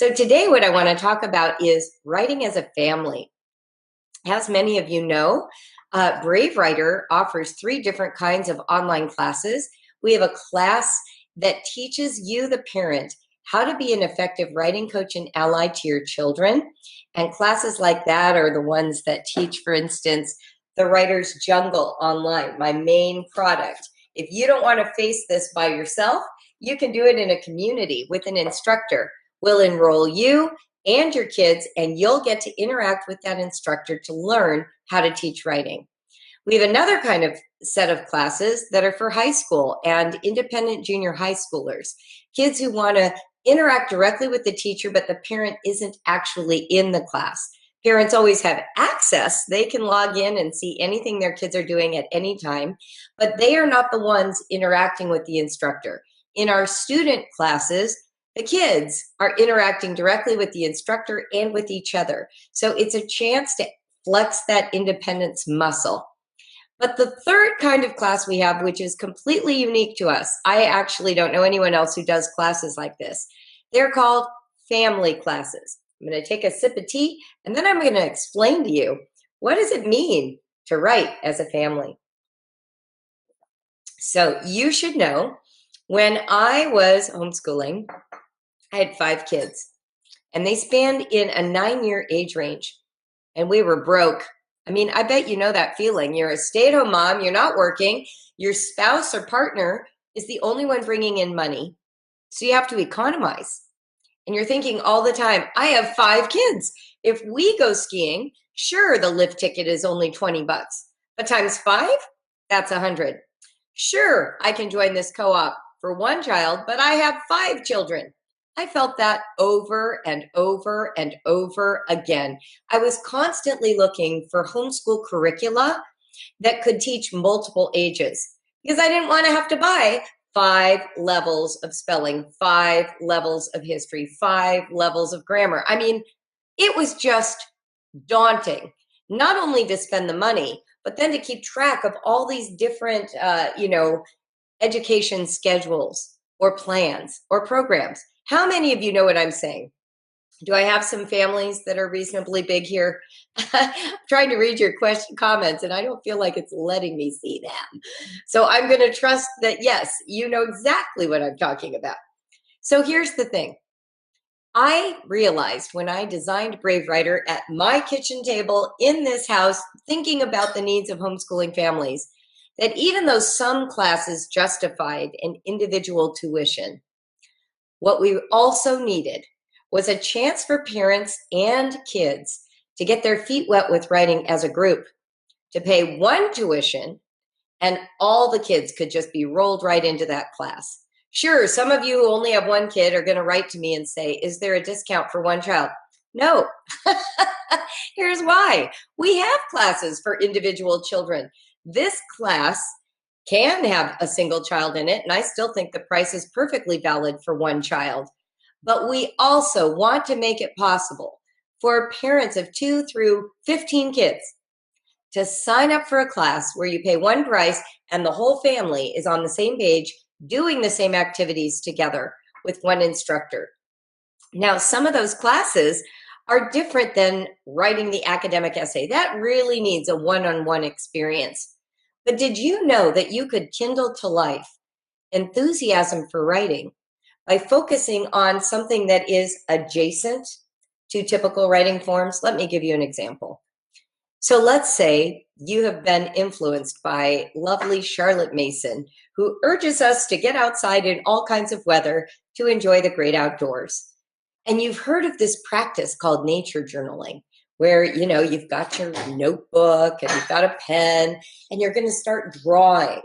So today what I want to talk about is writing as a family. As many of you know, Brave Writer offers 3 different kinds of online classes. We have a class that teaches you, the parent, how to be an effective writing coach and ally to your children. And classes like that are the ones that teach, for instance, the Writer's Jungle online, my main product. If you don't want to face this by yourself, you can do it in a community with an instructor. We'll enroll you and your kids, and you'll get to interact with that instructor to learn how to teach writing. We have another kind of set of classes that are for high school and independent junior high schoolers, kids who want to interact directly with the teacher, but the parent isn't actually in the class. Parents always have access. They can log in and see anything their kids are doing at any time, but they are not the ones interacting with the instructor. In our student classes, the kids are interacting directly with the instructor and with each other. So it's a chance to flex that independence muscle. But the third kind of class we have, which is completely unique to us, I actually don't know anyone else who does classes like this. They're called family classes. I'm going to take a sip of tea, and then I'm going to explain to you, what does it mean to write as a family? So you should know, when I was homeschooling, I had 5 kids, and they spanned in a 9-year age range, and we were broke. I mean, I bet you know that feeling. You're a stay-at-home mom, you're not working, your spouse or partner is the only one bringing in money, so you have to economize. And you're thinking all the time, I have 5 kids. If we go skiing, sure, the lift ticket is only $20, but times 5, that's 100. Sure, I can join this co-op for 1 child, but I have 5 children. I felt that over and over and over again. I was constantly looking for homeschool curricula that could teach multiple ages because I didn't want to have to buy 5 levels of spelling, 5 levels of history, 5 levels of grammar. I mean, it was just daunting, not only to spend the money, but then to keep track of all these different, education schedules or plans or programs. How many of you know what I'm saying? Do I have some families that are reasonably big here? I'm trying to read your comments, and I don't feel like it's letting me see them. So I'm going to trust that, yes, you know exactly what I'm talking about. So here's the thing. I realized when I designed Brave Writer at my kitchen table in this house, thinking about the needs of homeschooling families, that even though some classes justified an individual tuition, what we also needed was a chance for parents and kids to get their feet wet with writing as a group, to pay 1 tuition, and all the kids could just be rolled right into that class. Sure, some of you who only have 1 kid are going to write to me and say, is there a discount for 1 child? No. Here's why. We have classes for individual children. This class can have a single child in it, and I still think the price is perfectly valid for 1 child. But we also want to make it possible for parents of 2 through 15 kids to sign up for a class where you pay 1 price and the whole family is on the same page, doing the same activities together with 1 instructor. Now, some of those classes are different than writing the academic essay. That really needs a one-on-one experience. But did you know that you could kindle to life enthusiasm for writing by focusing on something that is adjacent to typical writing forms? Let me give you an example. So let's say you have been influenced by lovely Charlotte Mason, who urges us to get outside in all kinds of weather to enjoy the great outdoors. And you've heard of this practice called nature journaling, where, you've got your notebook and you've got a pen and you're going to start drawing,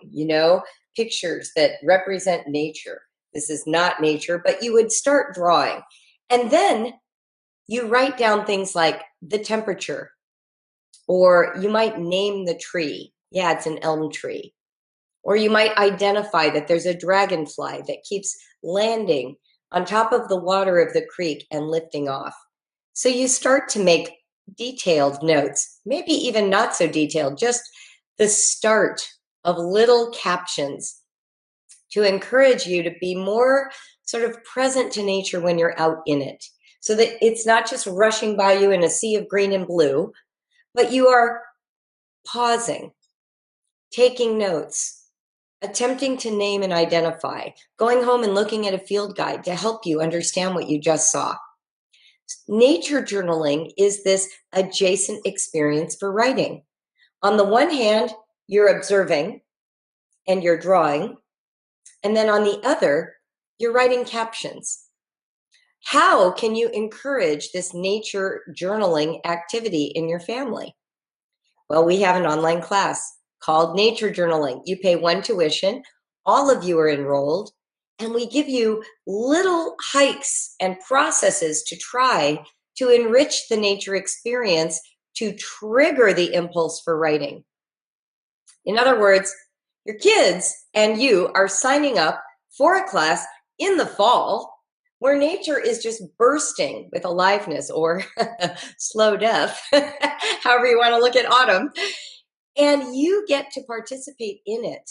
pictures that represent nature. This is not nature, but you would start drawing. And then you write down things like the temperature, or you might name the tree. Yeah, it's an elm tree. Or you might identify that there's a dragonfly that keeps landing on top of the water of the creek and lifting off. So you start to make detailed notes, maybe even not so detailed, just the start of little captions to encourage you to be more sort of present to nature when you're out in it. so that it's not just rushing by you in a sea of green and blue, but you are pausing, taking notes, attempting to name and identify, going home and looking at a field guide to help you understand what you just saw. Nature journaling is this adjacent experience for writing. On the one hand, you're observing and you're drawing, and then on the other, you're writing captions. How can you encourage this nature journaling activity in your family? Well, we have an online class called Nature Journaling. You pay one tuition, all of you are enrolled, and we give you little hikes and processes to try to enrich the nature experience to trigger the impulse for writing. In other words, your kids and you are signing up for a class in the fall where nature is just bursting with aliveness, or slow death, however you want to look at autumn. And you get to participate in it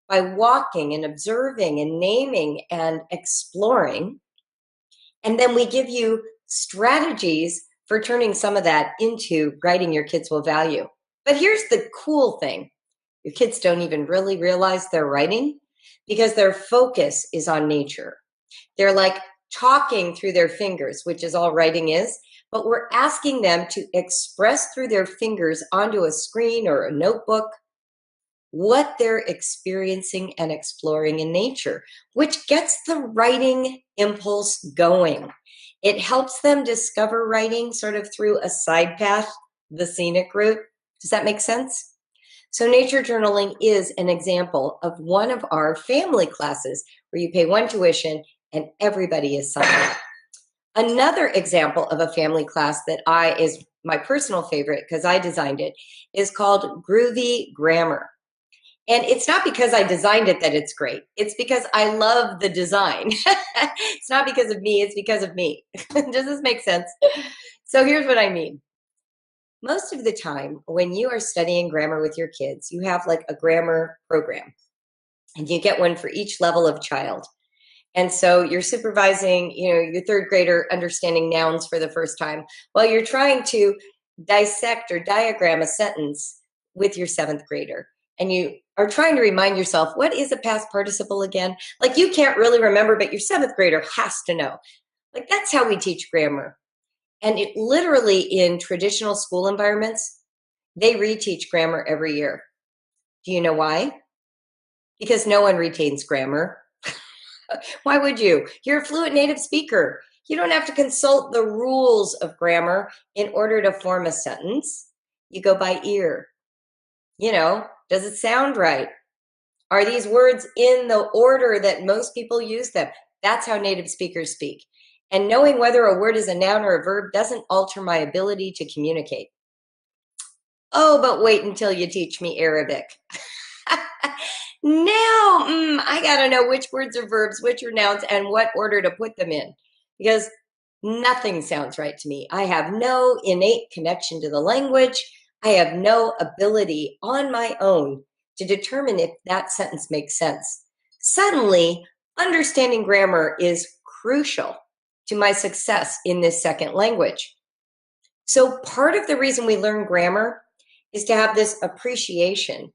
by walking and observing and naming and exploring. And then we give you strategies for turning some of that into writing your kids will value. But here's the cool thing. Your kids don't even really realize they're writing because their focus is on nature. They're like talking through their fingers, which is all writing is, but we're asking them to express through their fingers onto a screen or a notebook what they're experiencing and exploring in nature, which gets the writing impulse going. It helps them discover writing sort of through a side path, the scenic route. Does that make sense? So nature journaling is an example of one of our family classes where you pay one tuition and everybody is signed up. Another example of a family class that is my personal favorite because I designed it is called Groovy Grammar. And it's not because I designed it that it's great. It's because I love the design. It's not because of me, it's because of me. Does this make sense? So here's what I mean. Most of the time, when you are studying grammar with your kids, you have like a grammar program, and you get one for each level of child. And so you're supervising, your third grader understanding nouns for the first time while you're trying to dissect or diagram a sentence with your seventh grader. And you are trying to remind yourself, what is a past participle again? Like you can't really remember, but your seventh grader has to know. Like that's how we teach grammar. And it literally in traditional school environments, they reteach grammar every year. Do you know why? Because no one retains grammar. Why would you? You're a fluent native speaker. You don't have to consult the rules of grammar in order to form a sentence. You go by ear. Does it sound right? Are these words in the order that most people use them? That's how native speakers speak. And knowing whether a word is a noun or a verb doesn't alter my ability to communicate. Oh, but wait until you teach me Arabic. Now, I got to know which words are verbs, which are nouns, and what order to put them in. Because nothing sounds right to me. I have no innate connection to the language. I have no ability on my own to determine if that sentence makes sense. Suddenly, understanding grammar is crucial to my success in this second language. So part of the reason we learn grammar is to have this appreciation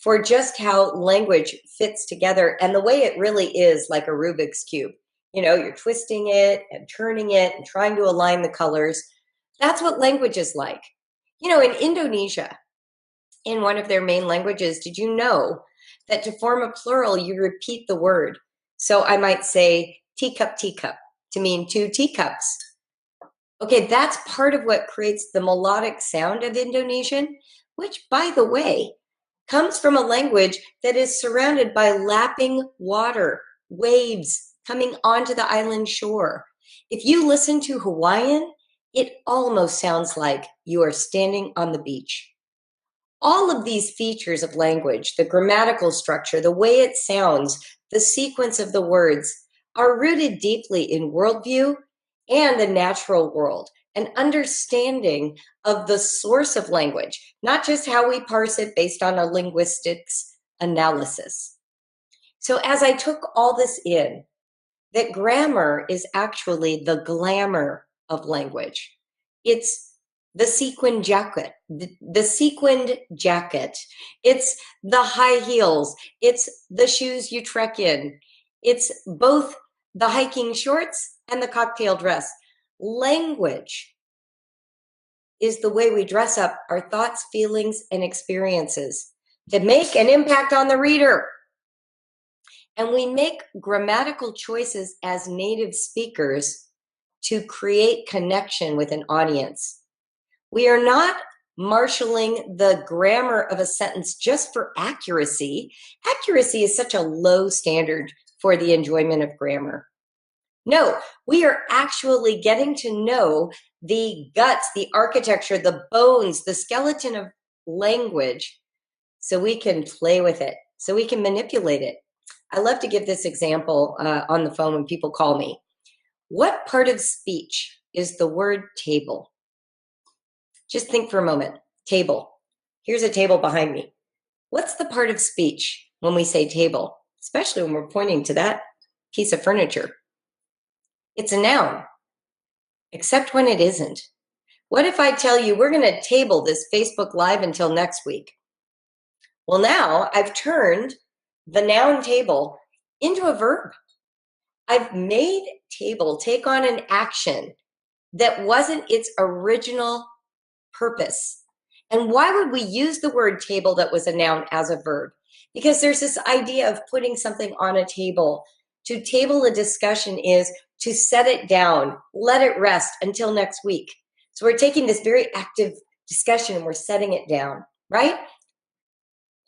for just how language fits together and the way it really is like a Rubik's Cube. You're twisting it and turning it and trying to align the colors. That's what language is like. In Indonesia, in one of their main languages, did you know that to form a plural, you repeat the word? So I might say teacup, teacup to mean two teacups. Okay, that's part of what creates the melodic sound of Indonesian, which, by the way, comes from a language that is surrounded by lapping water, waves coming onto the island shore. If you listen to Hawaiian, it almost sounds like you are standing on the beach. All of these features of language, the grammatical structure, the way it sounds, the sequence of the words, are rooted deeply in worldview and the natural world, an understanding of the source of language, not just how we parse it based on a linguistics analysis. So as I took all this in, that grammar is actually the glamour of language. It's the sequined jacket, the sequined jacket. It's the high heels. It's the shoes you trek in. It's both the hiking shorts and the cocktail dress. Language is the way we dress up our thoughts, feelings, and experiences to make an impact on the reader. And we make grammatical choices as native speakers to create connection with an audience. We are not marshaling the grammar of a sentence just for accuracy. Accuracy is such a low standard for the enjoyment of grammar. No, we are actually getting to know the guts, the architecture, the bones, the skeleton of language so we can play with it, so we can manipulate it. I love to give this example on the phone when people call me. What part of speech is the word table? Just think for a moment. Table. Here's a table behind me. What's the part of speech when we say table, especially when we're pointing to that piece of furniture? It's a noun, except when it isn't. What if I tell you we're going to table this Facebook Live until next week? Well, now I've turned the noun table into a verb. I've made table take on an action that wasn't its original purpose. And why would we use the word table that was a noun as a verb? Because there's this idea of putting something on a table. To table a discussion is to set it down, let it rest until next week. So we're taking this very active discussion and we're setting it down, right?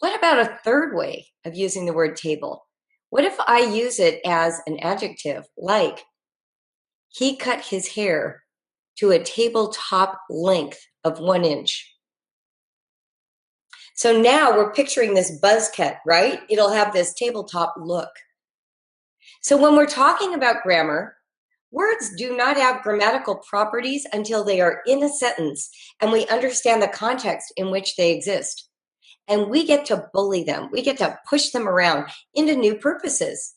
What about a third way of using the word table? What if I use it as an adjective, like he cut his hair to a tabletop length of 1 inch? So now we're picturing this buzz cut, right? It'll have this tabletop look. So when we're talking about grammar, words do not have grammatical properties until they are in a sentence and we understand the context in which they exist. And we get to bully them. We get to push them around into new purposes.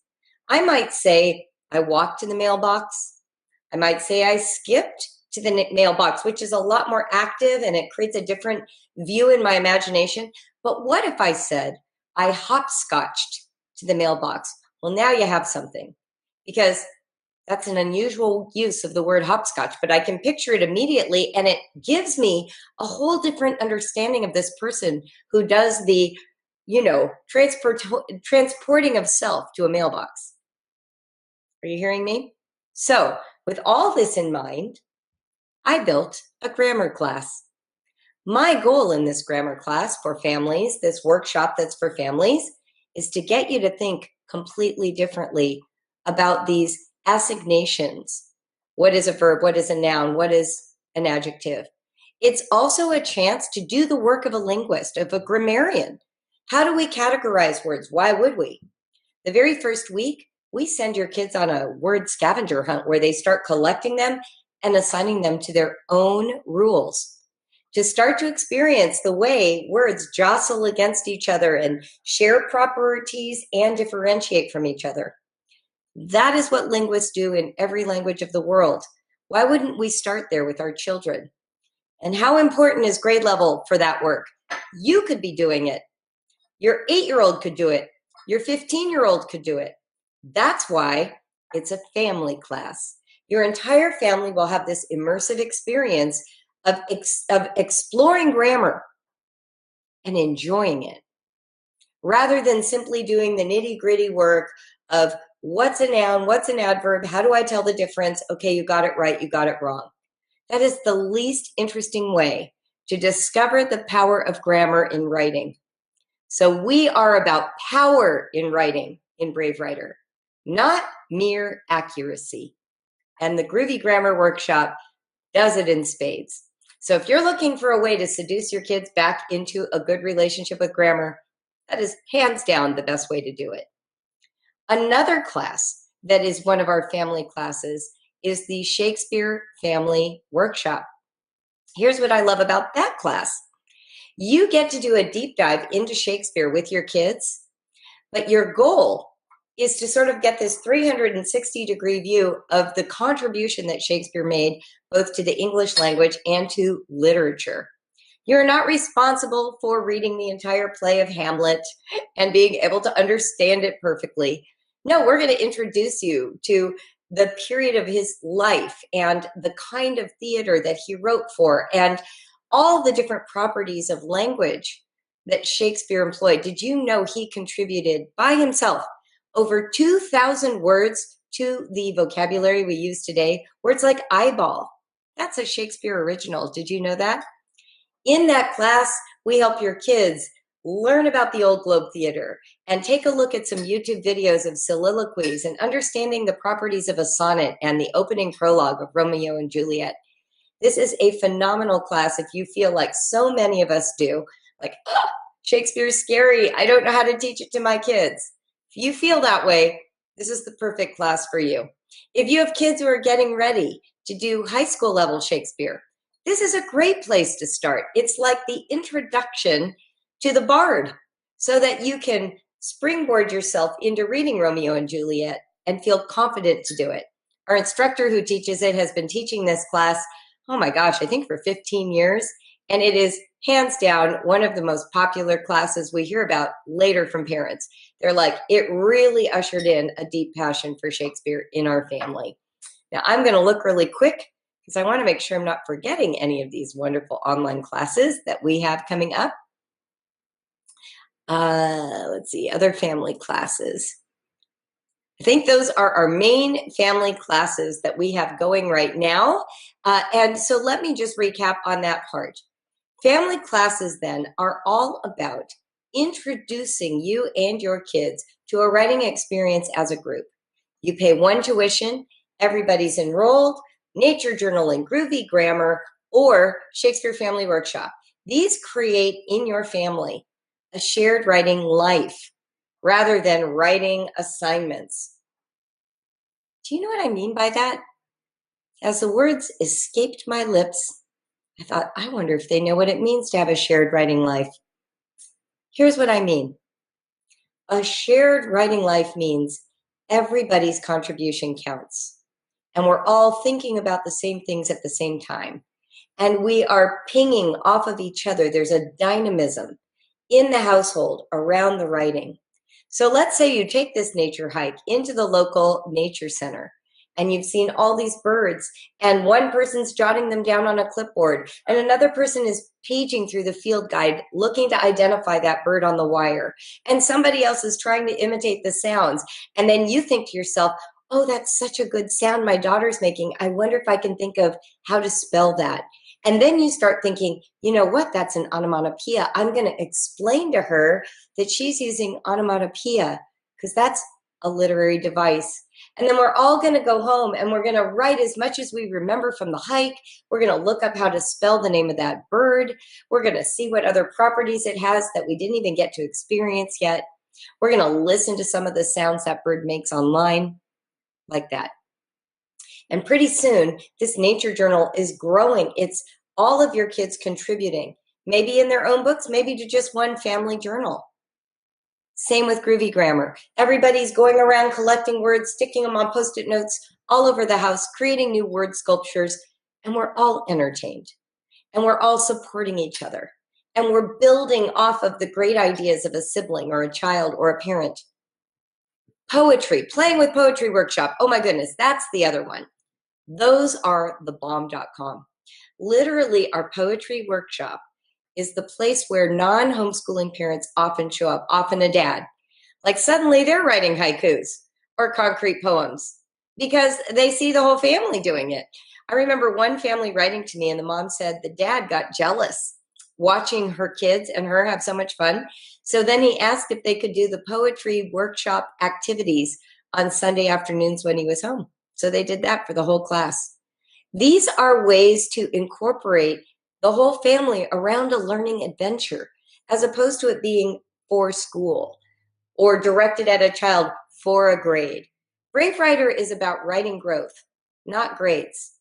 I might say, I walked to the mailbox. I might say I skipped to the mailbox, which is a lot more active and it creates a different view in my imagination. But what if I said, I hopscotched to the mailbox? Well, now you have something, because that's an unusual use of the word hopscotch, but I can picture it immediately, and it gives me a whole different understanding of this person who does the, transporting of self to a mailbox. Are you hearing me? So, with all this in mind, I built a grammar class. My goal in this grammar class for families, this workshop that's for families, is to get you to think completely differently about these assignations. What is a verb? What is a noun? What is an adjective? It's also a chance to do the work of a linguist, of a grammarian. How do we categorize words? Why would we? The very first week, we send your kids on a word scavenger hunt where they start collecting them and assigning them to their own rules, to start to experience the way words jostle against each other and share properties and differentiate from each other. That is what linguists do in every language of the world. Why wouldn't we start there with our children? And how important is grade level for that work? You could be doing it. Your 8-year-old could do it. Your 15-year-old could do it. That's why it's a family class. Your entire family will have this immersive experience of exploring grammar and enjoying it, rather than simply doing the nitty-gritty work of what's a noun, what's an adverb, how do I tell the difference? Okay, you got it right, you got it wrong. That is the least interesting way to discover the power of grammar in writing. So we are about power in writing in Brave Writer, not mere accuracy. And the Groovy Grammar Workshop does it in spades. So if you're looking for a way to seduce your kids back into a good relationship with grammar, that is hands down the best way to do it. Another class that is one of our family classes is the Shakespeare Family Workshop. Here's what I love about that class. You get to do a deep dive into Shakespeare with your kids, but your goal is to sort of get this 360-degree view of the contribution that Shakespeare made both to the English language and to literature. You're not responsible for reading the entire play of Hamlet and being able to understand it perfectly. No, we're going to introduce you to the period of his life and the kind of theater that he wrote for and all the different properties of language that Shakespeare employed. Did you know he contributed by himself over 2,000 words to the vocabulary we use today? Words like eyeball. That's a Shakespeare original. Did you know that? In that class, we help your kids learn about the Old Globe Theater and take a look at some YouTube videos of soliloquies and understanding the properties of a sonnet and the opening prologue of Romeo and Juliet. This is a phenomenal class if you feel like so many of us do, like, oh, Shakespeare's scary. I don't know how to teach it to my kids. If you feel that way, this is the perfect class for you. If you have kids who are getting ready to do high school level Shakespeare, this is a great place to start. It's like the introduction to the Bard so that you can springboard yourself into reading Romeo and Juliet and feel confident to do it. Our instructor who teaches it has been teaching this class, oh my gosh, I think for 15 years. And it is hands down one of the most popular classes we hear about later from parents. They're like, it really ushered in a deep passion for Shakespeare in our family. Now I'm going to look really quick because I want to make sure I'm not forgetting any of these wonderful online classes that we have coming up. Let's see, other family classes. I think those are our main family classes that we have going right now. And so let me just recap on that part. Family classes then are all about introducing you and your kids to a writing experience as a group. You pay one tuition, everybody's enrolled, nature journaling, Groovy Grammar, or Shakespeare Family Workshop. These create in your family a shared writing life rather than writing assignments. Do you know what I mean by that? As the words escaped my lips, I thought, I wonder if they know what it means to have a shared writing life. Here's what I mean. A shared writing life means everybody's contribution counts. And we're all thinking about the same things at the same time. And we are pinging off of each other. There's a dynamism in the household around the writing. So let's say you take this nature hike into the local nature center and you've seen all these birds and one person's jotting them down on a clipboard and another person is paging through the field guide looking to identify that bird on the wire and somebody else is trying to imitate the sounds. And then you think to yourself, oh, that's such a good sound my daughter's making. I wonder if I can think of how to spell that. And then you start thinking, you know what, that's an onomatopoeia. I'm going to explain to her that she's using onomatopoeia because that's a literary device. And then we're all going to go home and we're going to write as much as we remember from the hike. We're going to look up how to spell the name of that bird. We're going to see what other properties it has that we didn't even get to experience yet. We're going to listen to some of the sounds that bird makes online, like that. And pretty soon, this nature journal is growing. It's all of your kids contributing, maybe in their own books, maybe to just one family journal. Same with Groovy Grammar. Everybody's going around collecting words, sticking them on Post-it notes all over the house, creating new word sculptures, and we're all entertained. And we're all supporting each other. And we're building off of the great ideas of a sibling or a child or a parent. Poetry, playing with poetry workshop. Oh my goodness, that's the other one. Those are the bomb.com. Literally, our poetry workshop is the place where non-homeschooling parents often show up, often a dad. Like suddenly they're writing haikus or concrete poems because they see the whole family doing it. I remember one family writing to me and the mom said the dad got jealous watching her kids and her have so much fun. So then he asked if they could do the poetry workshop activities on Sunday afternoons when he was home. So they did that for the whole class. These are ways to incorporate the whole family around a learning adventure, as opposed to it being for school or directed at a child for a grade. Brave Writer is about writing growth, not grades.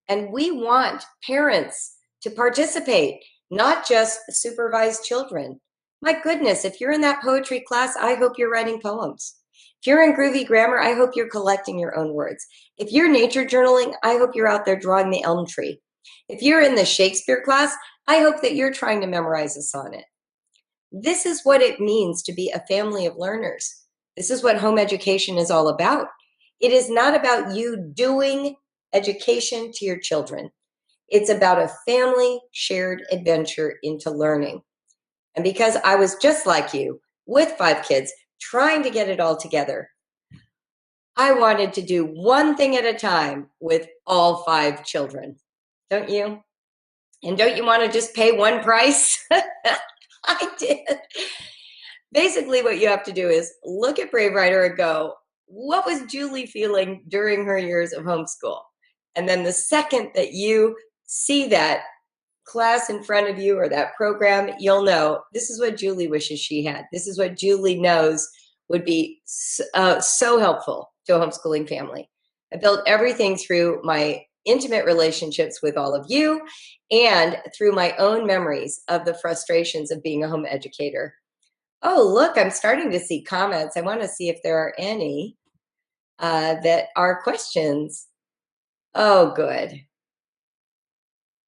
And we want parents to participate, not just supervise children. My goodness, if you're in that poetry class, I hope you're writing poems. If you're in Groovy Grammar, I hope you're collecting your own words. If you're nature journaling, I hope you're out there drawing the elm tree. If you're in the Shakespeare class, I hope that you're trying to memorize a sonnet. This is what it means to be a family of learners. This is what home education is all about. It is not about you doing education to your children. It's about a family shared adventure into learning. And because I was just like you, with 5 kids, trying to get it all together, I wanted to do one thing at a time with all 5 children. Don't you? And don't you want to just pay one price? I did. Basically, what you have to do is look at Brave Writer and go, what was Julie feeling during her years of homeschool? And then the second that you see that class in front of you or that program, you'll know this is what Julie wishes she had. This is what Julie knows would be so helpful to a homeschooling family. I built everything through my intimate relationships with all of you and through my own memories of the frustrations of being a home educator. Oh, look, I'm starting to see comments. I want to see if there are any that are questions. Oh, good.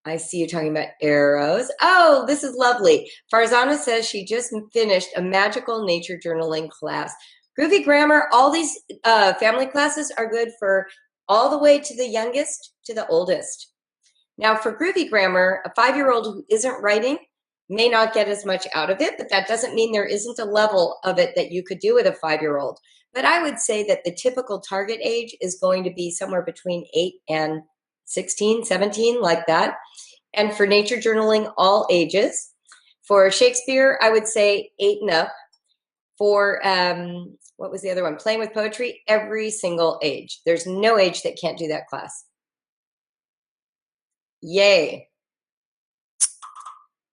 I see you talking about arrows. Oh, this is lovely. Farzana says she just finished a magical nature journaling class. Groovy Grammar, all these family classes are good for all the way to the youngest to the oldest. Now, for Groovy Grammar, a 5-year-old who isn't writing may not get as much out of it, but that doesn't mean there isn't a level of it that you could do with a 5-year-old. But I would say that the typical target age is going to be somewhere between 8 and 16, 17, like that. And for nature journaling, all ages. For Shakespeare, I would say 8 and up. For, what was the other one? Playing with poetry, every single age. There's no age that can't do that class. Yay.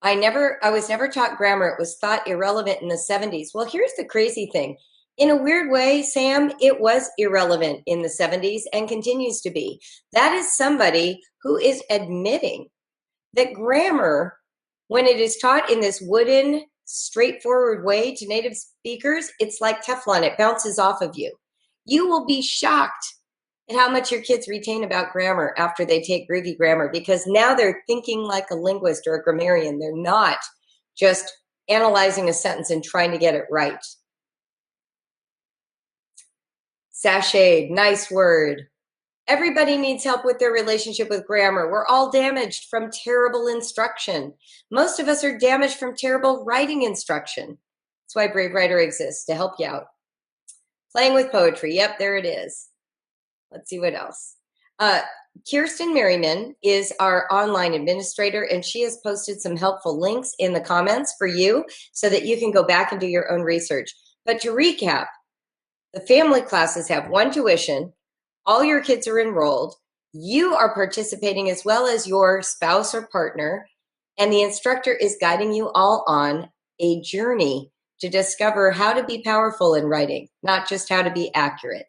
I was never taught grammar. It was thought irrelevant in the 70s. Well, here's the crazy thing. In a weird way, Sam, it was irrelevant in the 70s and continues to be. That is somebody who is admitting that grammar, when it is taught in this wooden, straightforward way to native speakers, it's like Teflon. It bounces off of you. You will be shocked at how much your kids retain about grammar after they take Groovy Grammar, because now they're thinking like a linguist or a grammarian. They're not just analyzing a sentence and trying to get it right. Sashayed, nice word. Everybody needs help with their relationship with grammar. We're all damaged from terrible instruction. Most of us are damaged from terrible writing instruction. That's why Brave Writer exists, to help you out. Playing with poetry. Yep, there it is. Let's see what else. Kirsten Merriman is our online administrator, and she has posted some helpful links in the comments for you so that you can go back and do your own research. But to recap, the family classes have one tuition. All your kids are enrolled. You are participating as well as your spouse or partner, and the instructor is guiding you all on a journey to discover how to be powerful in writing, not just how to be accurate.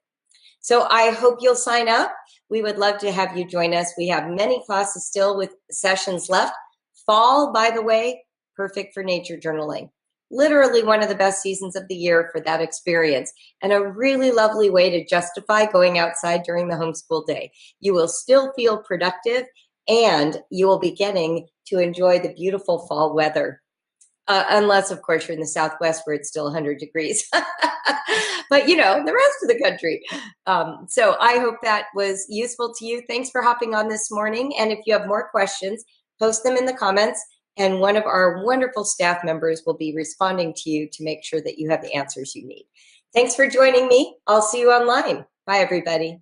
So I hope you'll sign up. We would love to have you join us. We have many classes still with sessions left. Fall, by the way, perfect for nature journaling. Literally one of the best seasons of the year for that experience, and a really lovely way to justify going outside during the homeschool day. You will still feel productive, and you will be getting to enjoy the beautiful fall weather. Unless, of course, you're in the Southwest where it's still 100 degrees. But, you know, the rest of the country. So I hope that was useful to you. Thanks for hopping on this morning. And if you have more questions, post them in the comments, and one of our wonderful staff members will be responding to you to make sure that you have the answers you need. Thanks for joining me. I'll see you online. Bye, everybody.